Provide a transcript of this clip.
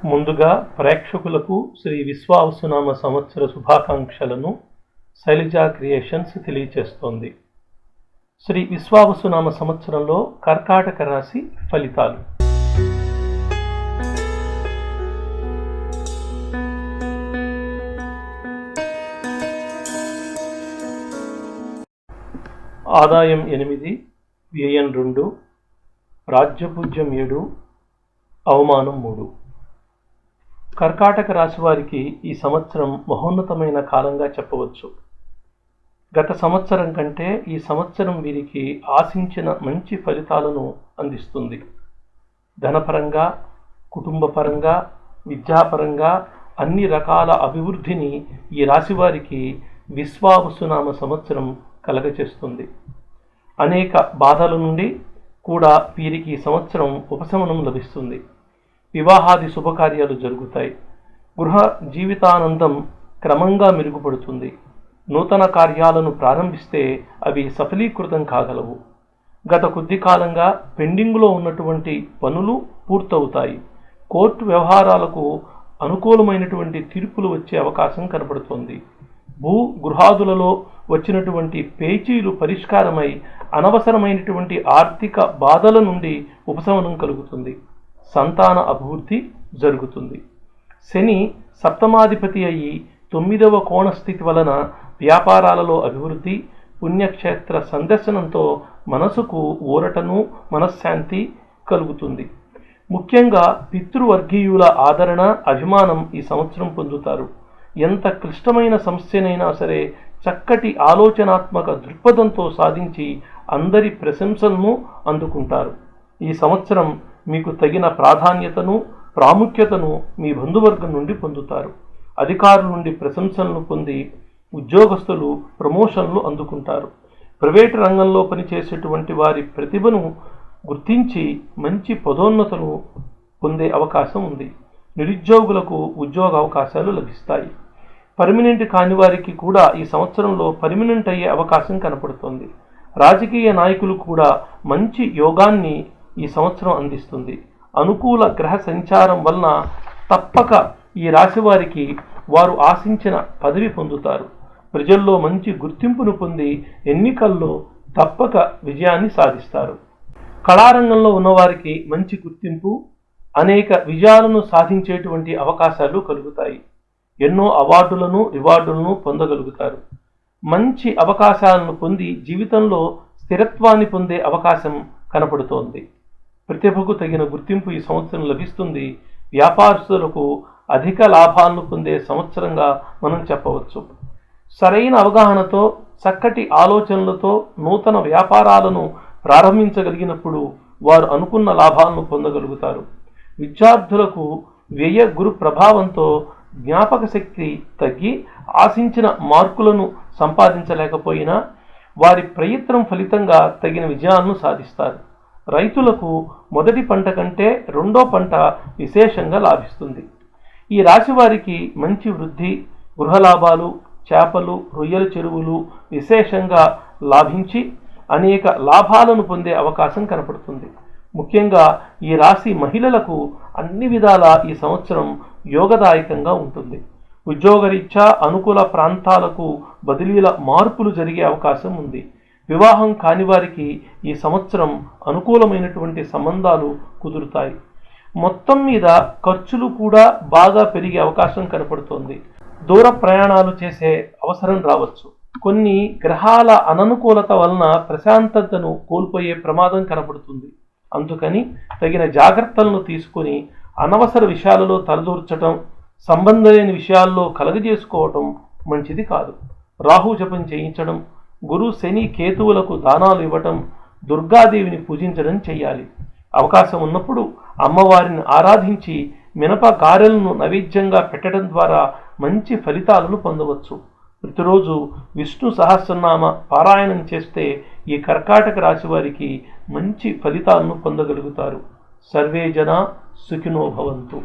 ముందుగా ప్రేక్షకులకు శ్రీ విశ్వావసునామ సంవత్సర శుభాకాంక్షలను శైలజ క్రియేషన్స్ తెలియచేస్తోంది. శ్రీ విశ్వావసునామ సంవత్సరంలో కర్కాటక రాశి ఫలితాలు. ఆదాయం 8, వ్యయం 2, రాజ్యపూజ్యం 7, అవమానం 3. కర్కాటక రాశి వారికి ఈ సంవత్సరం మహోన్నతమైన కాలంగా చెప్పవచ్చు. గత సంవత్సరం కంటే ఈ సంవత్సరం వీరికి ఆశించిన మంచి ఫలితాలను అందిస్తుంది. ధనపరంగా, కుటుంబపరంగా, విద్యాపరంగా అన్ని రకాల అభివృద్ధిని ఈ రాశి వారికి విశ్వావసునామ సంవత్సరం కలగచేస్తుంది. అనేక బాధల నుండి కూడా వీరికి ఈ సంవత్సరం ఉపశమనం లభిస్తుంది. వివాహాది శుభకార్యాలు జరుగుతాయి. గృహ జీవితానందం క్రమంగా మెరుగుపడుతుంది. నూతన కార్యాలను ప్రారంభిస్తే అవి సఫలీకృతం కాగలవు. గత కొద్ది కాలంగా పెండింగ్లో ఉన్నటువంటి పనులు పూర్తవుతాయి. కోర్టు వ్యవహారాలకు అనుకూలమైనటువంటి తీర్పులు వచ్చే అవకాశం కనబడుతోంది. భూ గృహాదులలో వచ్చినటువంటి పేచీలు పరిష్కారమై అనవసరమైనటువంటి ఆర్థిక బాధల నుండి ఉపశమనం కలుగుతుంది. సంతాన అభివృద్ధి జరుగుతుంది. శని సప్తమాధిపతి అయి 9వ కోణ స్థితి వలన వ్యాపారాలలో అభివృద్ధి, పుణ్యక్షేత్ర సందర్శనంతో మనసుకు ఊరటను, మనశ్శాంతి కలుగుతుంది. ముఖ్యంగా పితృవర్గీయుల ఆదరణ, అభిమానం ఈ సంవత్సరం పొందుతారు. ఎంత క్లిష్టమైన సమస్యనైనా సరే చక్కటి ఆలోచనాత్మక దృక్పథంతో సాధించి అందరి ప్రశంసలను అందుకుంటారు. ఈ సంవత్సరం మీకు తగిన ప్రాధాన్యతను, ప్రాముఖ్యతను మీ బంధువర్గం నుండి పొందుతారు. అధికారుల నుండి ప్రశంసలను పొంది ఉద్యోగస్తులు ప్రమోషన్లు అందుకుంటారు. ప్రైవేటు రంగంలో పనిచేసేటువంటి వారి ప్రతిభను గుర్తించి మంచి పదోన్నతులు పొందే అవకాశం ఉంది. నిరుద్యోగులకు ఉద్యోగ అవకాశాలు లభిస్తాయి. పర్మినెంట్ కాని వారికి కూడా ఈ సంవత్సరంలో పర్మినెంట్ అయ్యే అవకాశం కనపడుతోంది. రాజకీయ నాయకులు కూడా మంచి యోగాన్ని ఈ సంవత్సరం అందిస్తుంది. అనుకూల గ్రహ సంచారం వలన తప్పక ఈ రాశి వారికి వారు ఆశించిన పదవి పొందుతారు. ప్రజల్లో మంచి గుర్తింపును పొంది ఎన్నికల్లో తప్పక విజయాన్ని సాధిస్తారు. కళారంగంలో ఉన్నవారికి మంచి గుర్తింపు, అనేక విజయాలను సాధించేటువంటి అవకాశాలు కలుగుతాయి. ఎన్నో అవార్డులను, రివార్డులను పొందగలుగుతారు. మంచి అవకాశాలను పొంది జీవితంలో స్థిరత్వాన్ని పొందే అవకాశం కనపడుతోంది. ప్రతిభకు తగిన గుర్తింపు ఈ సంవత్సరం లభిస్తుంది. వ్యాపారస్తులకు అధిక లాభాలను పొందే సంవత్సరంగా మనం చెప్పవచ్చు. సరైన అవగాహనతో, చక్కటి ఆలోచనలతో నూతన వ్యాపారాలను ప్రారంభించగలిగినప్పుడు వారు అనుకున్న లాభాలను పొందగలుగుతారు. విద్యార్థులకు వ్యయ గురు ప్రభావంతో జ్ఞాపక శక్తి తగ్గి ఆశించిన మార్కులను సంపాదించలేకపోయినా వారి ప్రయత్నం ఫలితంగా తగిన విజయాలను సాధిస్తారు. రైతులకు మొదటి పంట కంటే రెండో పంట విశేషంగా లాభిస్తుంది. ఈ రాశి వారికి మంచి వృద్ధి, గృహ లాభాలు, చేపలు, రొయ్యల చెరువులు విశేషంగా లాభించి అనేక లాభాలను పొందే అవకాశం కనపడుతుంది. ముఖ్యంగా ఈ రాశి మహిళలకు అన్ని విధాల ఈ సంవత్సరం యోగదాయకంగా ఉంటుంది. ఉద్యోగరీత్యా అనుకూల ప్రాంతాలకు బదిలీల మార్పులు జరిగే అవకాశం ఉంది. వివాహం కాని వారికి ఈ సంవత్సరం అనుకూలమైనటువంటి సంబంధాలు కుదురుతాయి. మొత్తం మీద ఖర్చులు కూడా బాగా పెరిగే అవకాశం కనపడుతోంది. దూర ప్రయాణాలు చేసే అవసరం రావచ్చు. కొన్ని గ్రహాల అననుకూలత వలన ప్రశాంతతను కోల్పోయే ప్రమాదం కనపడుతుంది. అందుకని తగిన జాగ్రత్తలను తీసుకుని అనవసర విషయాలలో తలదూర్చటం, సంబంధం లేని విషయాల్లో కలగజేసుకోవటం మంచిది కాదు. రాహు జపం చేయించడం, గురు శని కేతువులకు దానాలు ఇవ్వటం, దుర్గాదేవిని పూజించడం చేయాలి. అవకాశం ఉన్నప్పుడు అమ్మవారిని ఆరాధించి మినప గారెలను నైవేద్యంగా పెట్టడం ద్వారా మంచి ఫలితాలను పొందవచ్చు. ప్రతిరోజు విష్ణు సహస్రనామ పారాయణం చేస్తే ఈ కర్కాటక రాశి వారికి మంచి ఫలితాలను పొందగలుగుతారు. సర్వే జనా సుఖినో భవంతు.